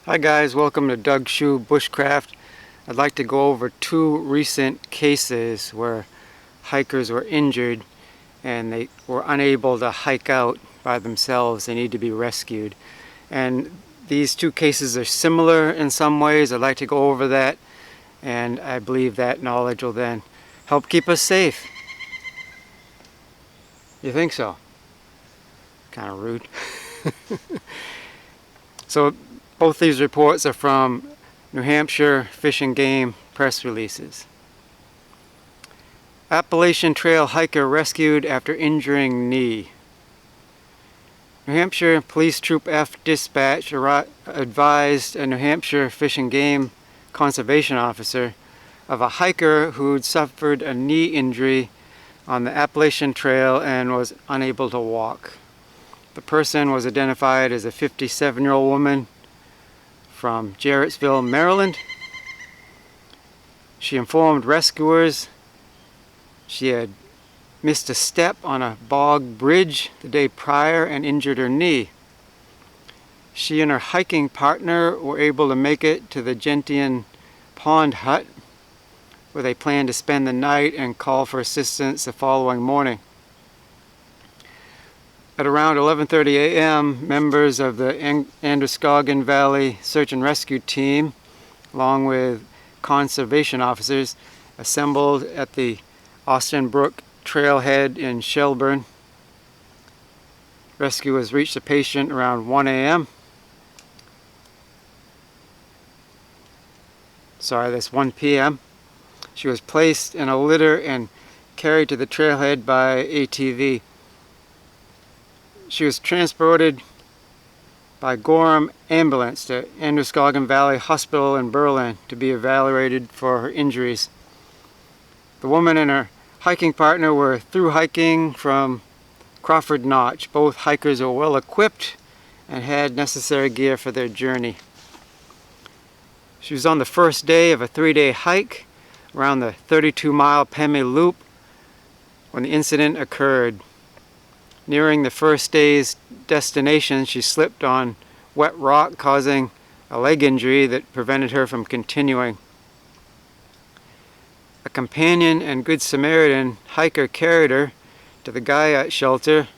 Hi guys, welcome to Doug's Shoe Bushcraft. I'd like to go over two recent cases where hikers were injured and they were unable to hike out by themselves. They need to be rescued. And these two cases are similar in some ways. I'd like to go over that, and I believe that knowledge will then help keep us safe. You think so? Kind of rude. So both these reports are from New Hampshire Fish and Game press releases. Appalachian Trail hiker rescued after injuring knee. New Hampshire Police Troop F dispatch advised a New Hampshire Fish and Game conservation officer of a hiker who'd suffered a knee injury on the Appalachian Trail and was unable to walk. The person was identified as a 57-year-old woman from Jarrettsville, Maryland. She informed rescuers she had missed a step on a bog bridge the day prior and injured her knee. She and her hiking partner were able to make it to the Gentian Pond Hut, where they planned to spend the night and call for assistance the following morning. At around 11:30 a.m., members of the Androscoggin Valley Search and Rescue Team, along with conservation officers, assembled at the Austin Brook Trailhead in Shelburne. Rescuers reached the patient around 1 a.m. That's 1 p.m. She was placed in a litter and carried to the trailhead by ATV. She was transported by Gorham ambulance to Androscoggin Valley Hospital in Berlin to be evaluated for her injuries. The woman and her hiking partner were through hiking from Crawford Notch. Both hikers were well equipped and had necessary gear for their journey. She was on the first day of a 3-day hike around the 32-mile Pemi Loop when the incident occurred. Nearing the first day's destination, she slipped on wet rock, causing a leg injury that prevented her from continuing. A companion and Good Samaritan hiker carried her to the Guyot shelter,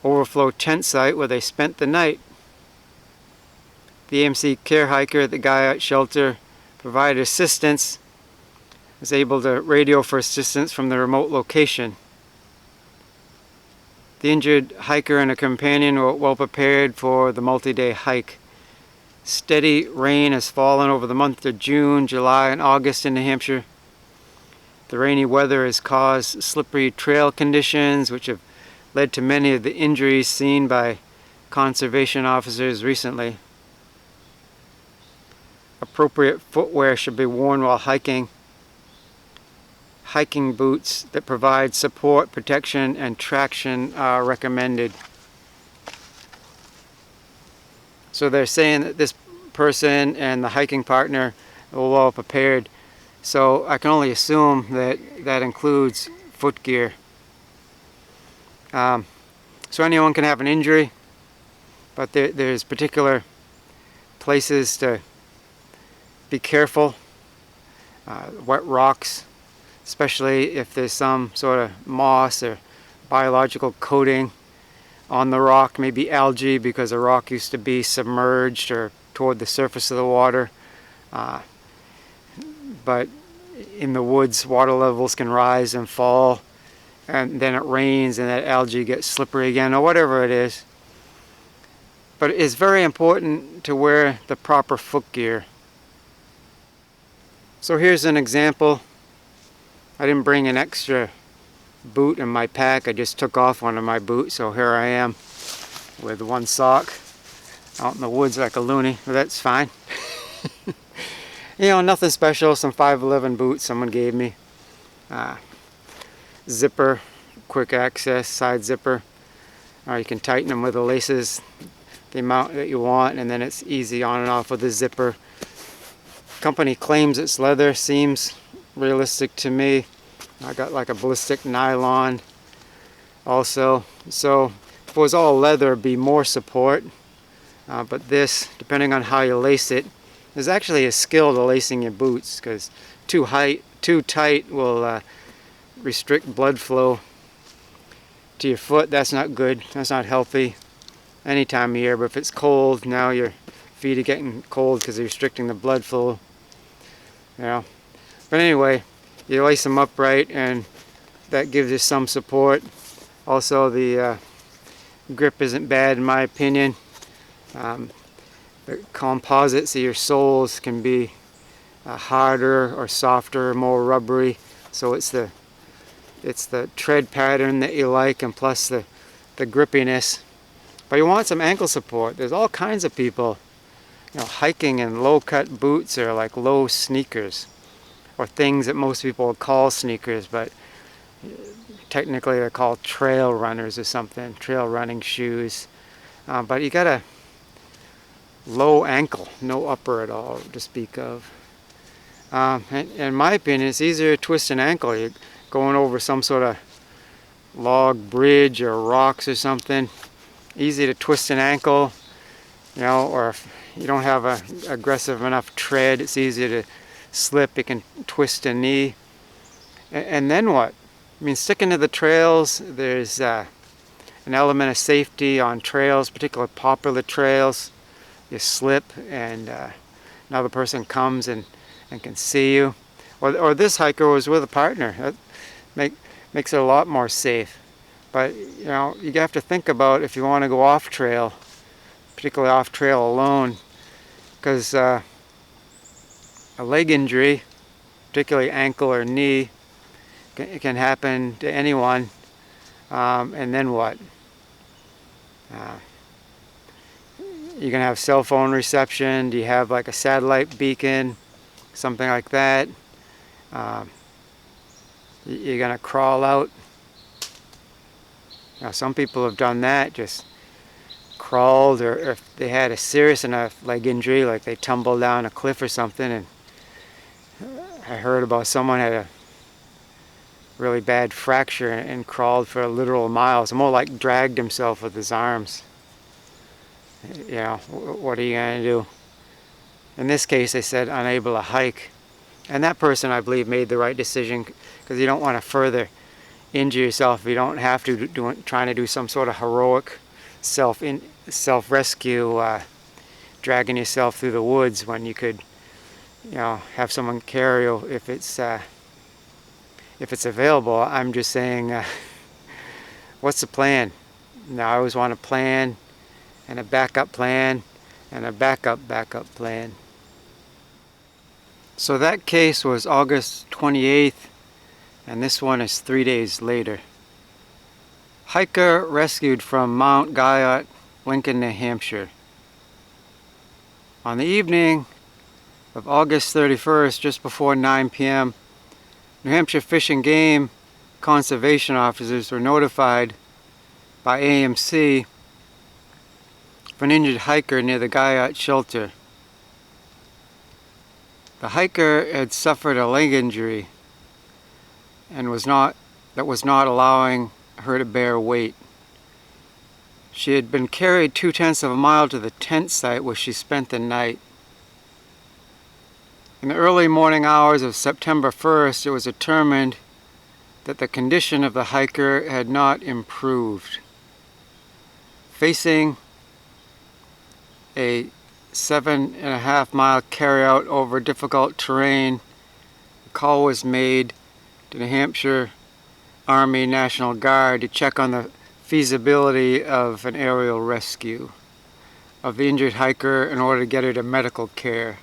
overflow tent site, where they spent the night. The EMC care hiker at the Guyot shelter provided assistance, was able to radio for assistance from the remote location. The injured hiker and a companion were well prepared for the multi-day hike. Steady rain has fallen over the month of June, July, and August in New Hampshire. The rainy weather has caused slippery trail conditions, which have led to many of the injuries seen by conservation officers recently. Appropriate footwear should be worn while hiking. Hiking boots that provide support, protection, and traction are recommended. So they're saying that this person and the hiking partner were well prepared. So I can only assume that that includes foot gear. So anyone can have an injury, but there's particular places to be careful. Wet rocks, especially if there's some sort of moss or biological coating on the rock, maybe algae because the rock used to be submerged or toward the surface of the water. But in the woods, water levels can rise and fall, and then it rains and that algae gets slippery again, or whatever it is. But it's very important to wear the proper foot gear. So here's an example. I didn't bring an extra boot in my pack. I just took off one of my boots, so here I am with one sock out in the woods like a loony. But that's fine. You know, nothing special. Some 5'11" boots someone gave me. Zipper, quick access, side zipper. Or you can tighten them with the laces the amount that you want, and then it's easy on and off with the zipper. Company claims it's leather. Seems realistic to me. I got like a ballistic nylon also. So if it was all leather, it'd be more support. But this, depending on how you lace it, there's actually a skill to lacing your boots, because too tight will restrict blood flow to your foot. That's not good. That's not healthy any time of year. But if it's cold, now your feet are getting cold because they're restricting the blood flow. But anyway, you lace them upright, and that gives you some support. Also, the grip isn't bad in my opinion. The composites of your soles can be harder or softer, more rubbery. So it's the tread pattern that you like, and plus the grippiness. But you want some ankle support. There's all kinds of people, hiking in low-cut boots or like low sneakers, or things that most people would call sneakers, but technically they're called trail runners or something, trail running shoes. But you got a low ankle, no upper at all to speak of. And in my opinion, it's easier to twist an ankle. You're going over some sort of log bridge or rocks or something. Easy to twist an ankle, or if you don't have a aggressive enough tread, it's easy to slip. You can twist a knee. And then what? I mean, sticking to the trails, there's an element of safety on trails, particularly popular trails. You slip and another person comes and can see you. Or this hiker was with a partner. That makes it a lot more safe. But you have to think about if you want to go off trail, particularly off trail alone, because a leg injury, particularly ankle or knee, can happen to anyone. And then what? You can have cell phone reception. Do you have like a satellite beacon, something like that? You're gonna crawl out. Some people have done that, just crawled, or if they had a serious enough leg injury, like they tumbled down a cliff or something. And I heard about someone had a really bad fracture and crawled for literal miles, more like dragged himself with his arms. What are you going to do? In this case, they said unable to hike. And that person, I believe, made the right decision, because you don't want to further injure yourself if you don't have to, trying to do some sort of heroic self-rescue, dragging yourself through the woods, when you could, have someone carry you if it's available. I'm just saying, what's the plan? Now, I always want a plan, and a backup plan, and a backup plan. So that case was August 28th, and this one is 3 days later. Hiker rescued from Mount Guyot, Lincoln, New Hampshire. On the evening of August 31st, just before 9 p.m., New Hampshire Fish and Game conservation officers were notified by AMC of an injured hiker near the Guyot shelter. The hiker had suffered a leg injury and was not allowing her to bear weight. She had been carried 2/10 of a mile to the tent site where she spent the night. In the early morning hours of September 1st, it was determined that the condition of the hiker had not improved. Facing a 7.5-mile carryout over difficult terrain, a call was made to New Hampshire Army National Guard to check on the feasibility of an aerial rescue of the injured hiker in order to get her to medical care.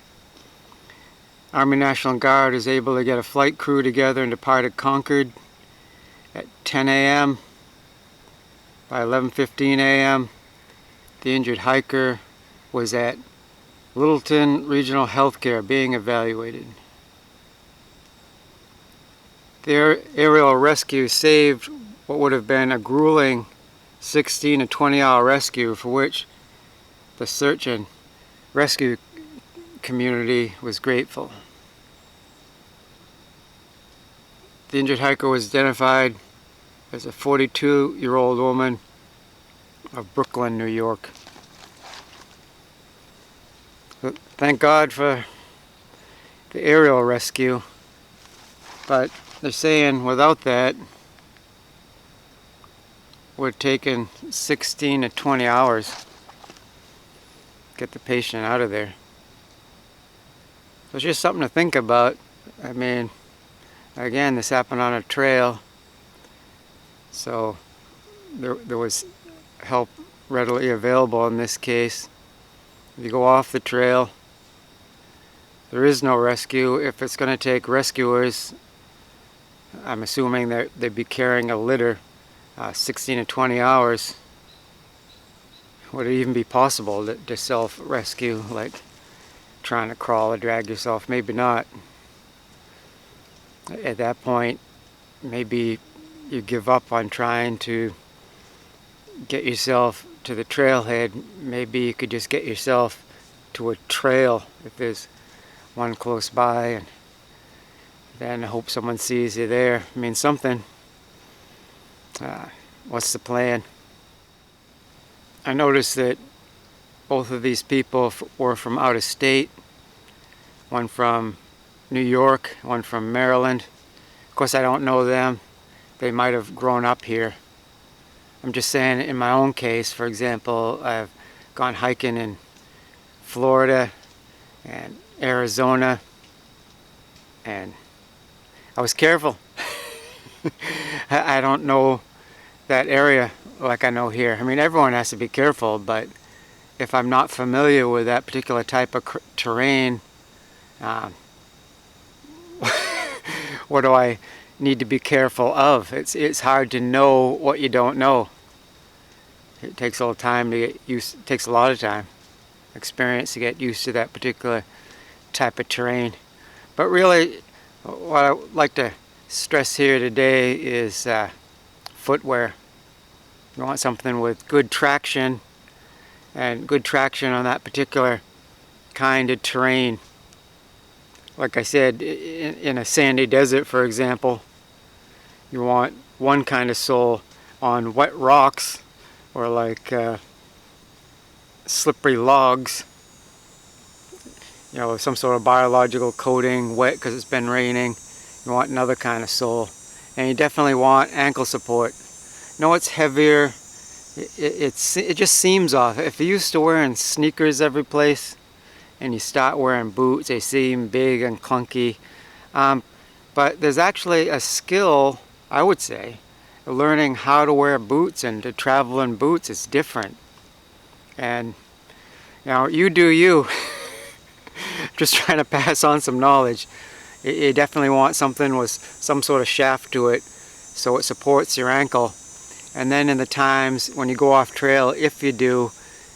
Army National Guard is able to get a flight crew together and departed Concord at 10 a.m. By 11:15 a.m., the injured hiker was at Littleton Regional Healthcare being evaluated. The aerial rescue saved what would have been a grueling 16 to 20-hour rescue, for which the search and rescue community was grateful. The injured hiker was identified as a 42-year-old woman of Brooklyn, New York. Thank God for the aerial rescue, but they're saying without that we're taking 16 to 20 hours to get the patient out of there. So it's just something to think about. I mean, again, this happened on a trail, so there was help readily available in this case. If you go off the trail, there is no rescue. If it's going to take rescuers, I'm assuming that they'd be carrying a litter. 16 to 20 hours. Would it even be possible to self-rescue, like trying to crawl or drag yourself? Maybe not. At that point, maybe you give up on trying to get yourself to the trailhead. Maybe you could just get yourself to a trail if there's one close by, and then hope someone sees you there. I mean, something. What's the plan? I noticed that both of these people were from out of state. One from New York, one from Maryland. Of course, I don't know them. They might have grown up here. I'm just saying, in my own case, for example, I've gone hiking in Florida and Arizona, and I was careful. I don't know that area like I know here. I mean, everyone has to be careful, but if I'm not familiar with that particular type of terrain, what do I need to be careful of? It's hard to know what you don't know. It takes a little time to get used. It takes a lot of time, experience to get used to that particular type of terrain. But really, what I would like to stress here today is footwear. You want something with good traction, and good traction on that particular kind of terrain. Like I said, in a sandy desert, for example, you want one kind of sole. On wet rocks, or like slippery logs, you know, some sort of biological coating, wet because it's been raining, you want another kind of sole. And you definitely want ankle support. No, it's heavier. It just seems off. If you're used to wearing sneakers every place and you start wearing boots, they seem big and clunky. But there's actually a skill, I would say, learning how to wear boots and to travel in boots. Is different. And you know, you do you. Just trying to pass on some knowledge. You definitely want something with some sort of shaft to it so it supports your ankle. And then in the times when you go off trail, if you do,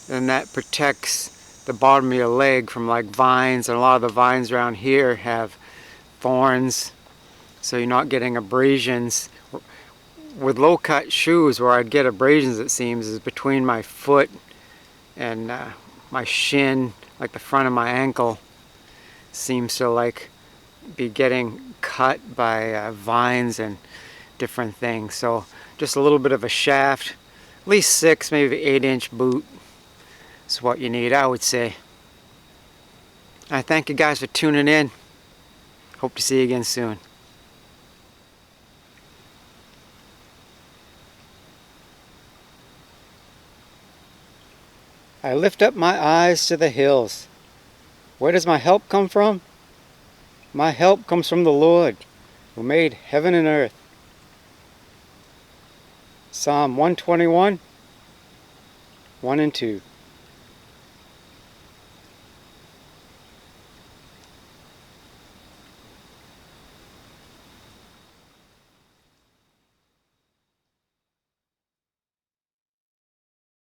then that protects the bottom of your leg from like vines, and a lot of the vines around here have thorns, so you're not getting abrasions. With low-cut shoes, where I'd get abrasions, it seems, is between my foot and my shin, like the front of my ankle seems to like be getting cut by vines and different things. So just a little bit of a shaft, at least 6, maybe 8-inch boot is what you need, I would say. I thank you guys for tuning in. Hope to see you again soon. I lift up my eyes to the hills. Where does my help come from? My help comes from the Lord, who made heaven and earth. Psalm 121, 1 and 2.